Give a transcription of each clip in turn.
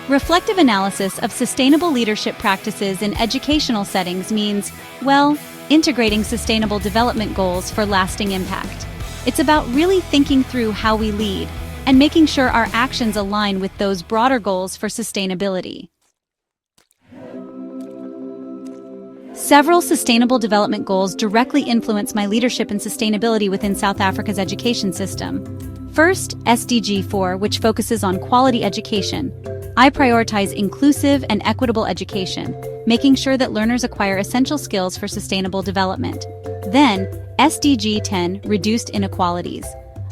Reflective analysis of sustainable leadership practices in educational settings means, well, integrating sustainable development goals for lasting impact. It's about really thinking through how we lead and making sure our actions align with those broader goals for sustainability. Several sustainable development goals directly influence my leadership and sustainability within South Africa's education system. First, SDG 4, which focuses on quality education. I prioritize inclusive and equitable education, making sure that learners acquire essential skills for sustainable development. Then, SDG 10, reduced inequalities.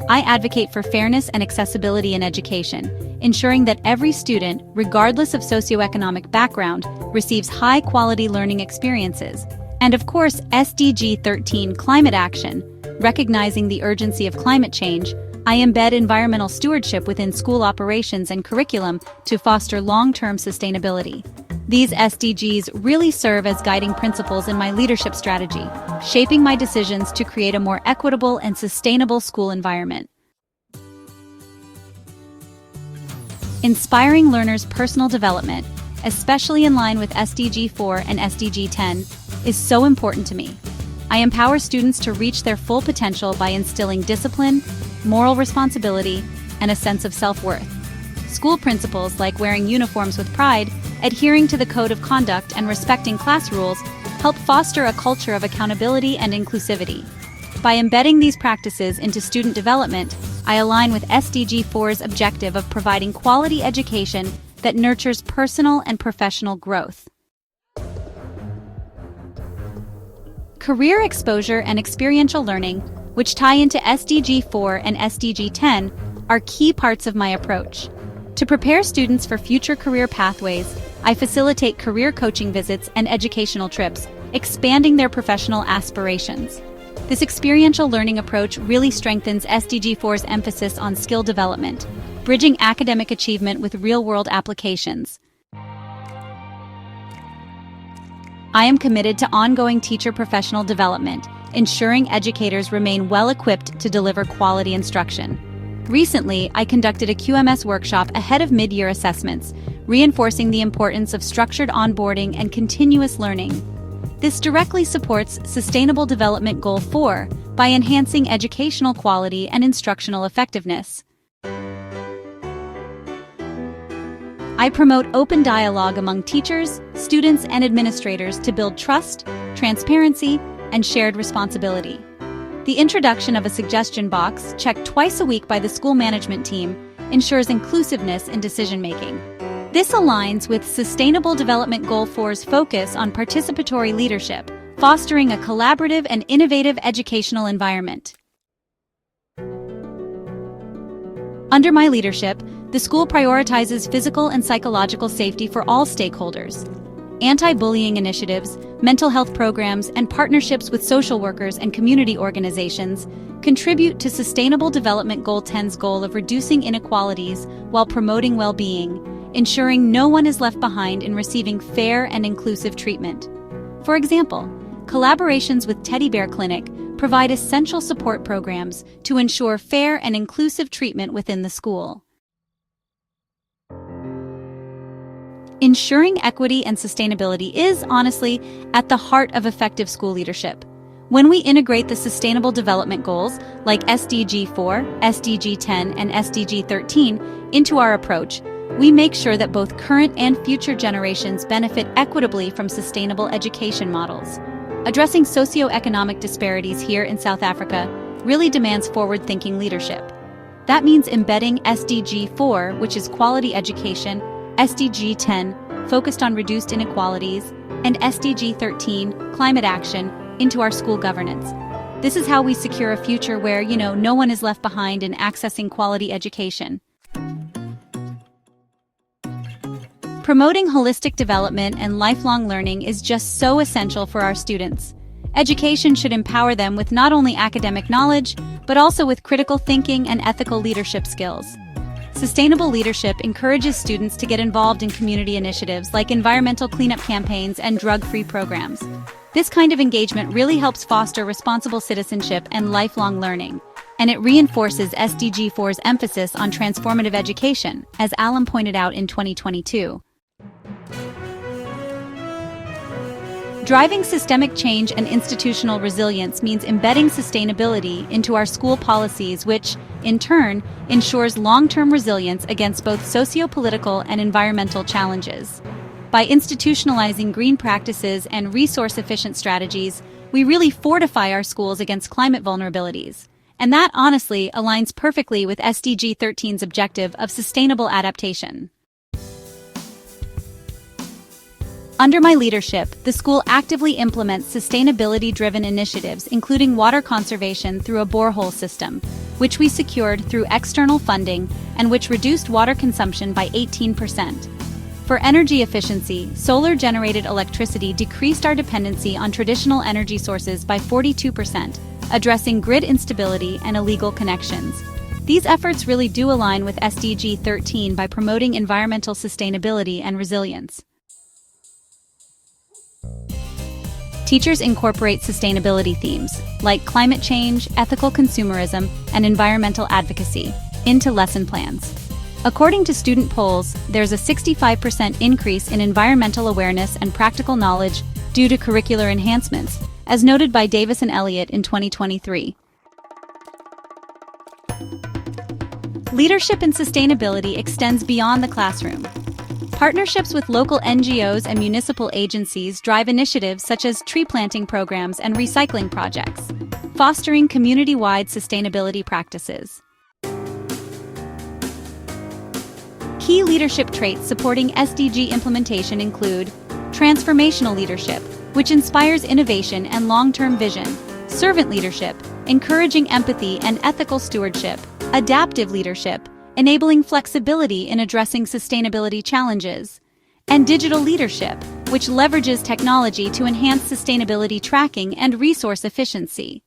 I advocate for fairness and accessibility in education, ensuring that every student, regardless of socioeconomic background, receives high-quality learning experiences. And of course, SDG 13, climate action. Recognizing the urgency of climate change, I embed environmental stewardship within school operations and curriculum to foster long-term sustainability. These SDGs really serve as guiding principles in my leadership strategy, shaping my decisions to create a more equitable and sustainable school environment. Inspiring learners' personal development, especially in line with SDG 4 and SDG 10, is so important to me. I empower students to reach their full potential by instilling discipline, moral responsibility, and a sense of self-worth. School principles like wearing uniforms with pride, adhering to the code of conduct, and respecting class rules help foster a culture of accountability and inclusivity. By embedding these practices into student development, I align with SDG 4's objective of providing quality education that nurtures personal and professional growth. Career exposure and experiential learning, which tie into SDG 4 and SDG 10, are key parts of my approach. To prepare students for future career pathways, I facilitate career coaching visits and educational trips, expanding their professional aspirations. This experiential learning approach really strengthens SDG 4's emphasis on skill development, bridging academic achievement with real-world applications. I am committed to ongoing teacher professional development, ensuring educators remain well-equipped to deliver quality instruction. Recently, I conducted a QMS workshop ahead of mid-year assessments, reinforcing the importance of structured onboarding and continuous learning. This directly supports Sustainable Development Goal 4 by enhancing educational quality and instructional effectiveness. I promote open dialogue among teachers, students, and administrators to build trust, transparency, and shared responsibility. The introduction of a suggestion box, checked twice a week by the school management team, ensures inclusiveness in decision-making. This aligns with Sustainable Development Goal 4's focus on participatory leadership, fostering a collaborative and innovative educational environment. Under my leadership, the school prioritizes physical and psychological safety for all stakeholders. Anti-bullying initiatives, mental health programs, and partnerships with social workers and community organizations contribute to Sustainable Development Goal 10's goal of reducing inequalities while promoting well-being, ensuring no one is left behind in receiving fair and inclusive treatment. For example, collaborations with Teddy Bear Clinic provide essential support programs to ensure fair and inclusive treatment within the school. Ensuring equity and sustainability is, honestly, at the heart of effective school leadership. When we integrate the Sustainable Development Goals, like SDG 4, SDG 10, and SDG 13, into our approach, we make sure that both current and future generations benefit equitably from sustainable education models. Addressing socioeconomic disparities here in South Africa really demands forward-thinking leadership. That means embedding SDG 4, which is quality education, SDG 10, focused on reduced inequalities, and SDG 13, climate action, into our school governance. This is how we secure a future where, no one is left behind in accessing quality education. Promoting holistic development and lifelong learning is just so essential for our students. Education should empower them with not only academic knowledge, but also with critical thinking and ethical leadership skills. Sustainable leadership encourages students to get involved in community initiatives like environmental cleanup campaigns and drug-free programs. This kind of engagement really helps foster responsible citizenship and lifelong learning. and it reinforces SDG 4's emphasis on transformative education, as Alam pointed out in 2022. Driving systemic change and institutional resilience means embedding sustainability into our school policies, which, in turn, ensures long-term resilience against both socio-political and environmental challenges. By institutionalizing green practices and resource-efficient strategies, we really fortify our schools against climate vulnerabilities. And that, honestly, aligns perfectly with SDG 13's objective of sustainable adaptation. Under my leadership, the school actively implements sustainability-driven initiatives, including water conservation through a borehole system, which we secured through external funding and which reduced water consumption by 18%. For energy efficiency, solar-generated electricity decreased our dependency on traditional energy sources by 42%, addressing grid instability and illegal connections. These efforts really do align with SDG 13 by promoting environmental sustainability and resilience. Teachers incorporate sustainability themes, like climate change, ethical consumerism, and environmental advocacy, into lesson plans. According to student polls, there's a 65% increase in environmental awareness and practical knowledge due to curricular enhancements, as noted by Davis and Elliott in 2023. Leadership in sustainability extends beyond the classroom. Partnerships with local NGOs and municipal agencies drive initiatives such as tree planting programs and recycling projects, fostering community-wide sustainability practices. Key leadership traits supporting SDG implementation include transformational leadership, which inspires innovation and long-term vision, servant leadership, encouraging empathy and ethical stewardship, adaptive leadership, enabling flexibility in addressing sustainability challenges, and digital leadership, which leverages technology to enhance sustainability tracking and resource efficiency.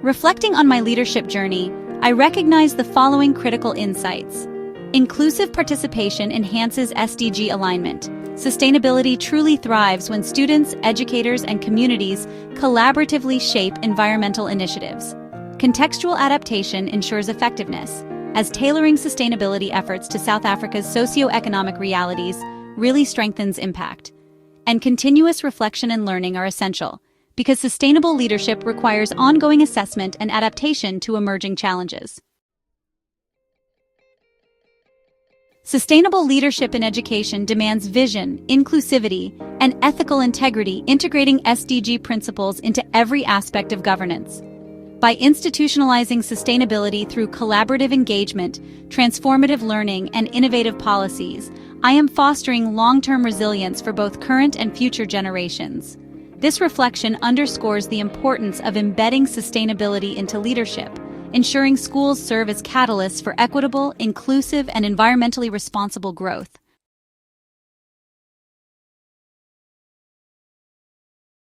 Reflecting on my leadership journey, I recognize the following critical insights. Inclusive participation enhances SDG alignment. Sustainability truly thrives when students, educators, and communities collaboratively shape environmental initiatives. Contextual adaptation ensures effectiveness, as tailoring sustainability efforts to South Africa's socio-economic realities really strengthens impact. And continuous reflection and learning are essential, because sustainable leadership requires ongoing assessment and adaptation to emerging challenges. Sustainable leadership in education demands vision, inclusivity, and ethical integrity, integrating SDG principles into every aspect of governance. By institutionalizing sustainability through collaborative engagement, transformative learning, and innovative policies, I am fostering long-term resilience for both current and future generations. This reflection underscores the importance of embedding sustainability into leadership, ensuring schools serve as catalysts for equitable, inclusive, and environmentally responsible growth.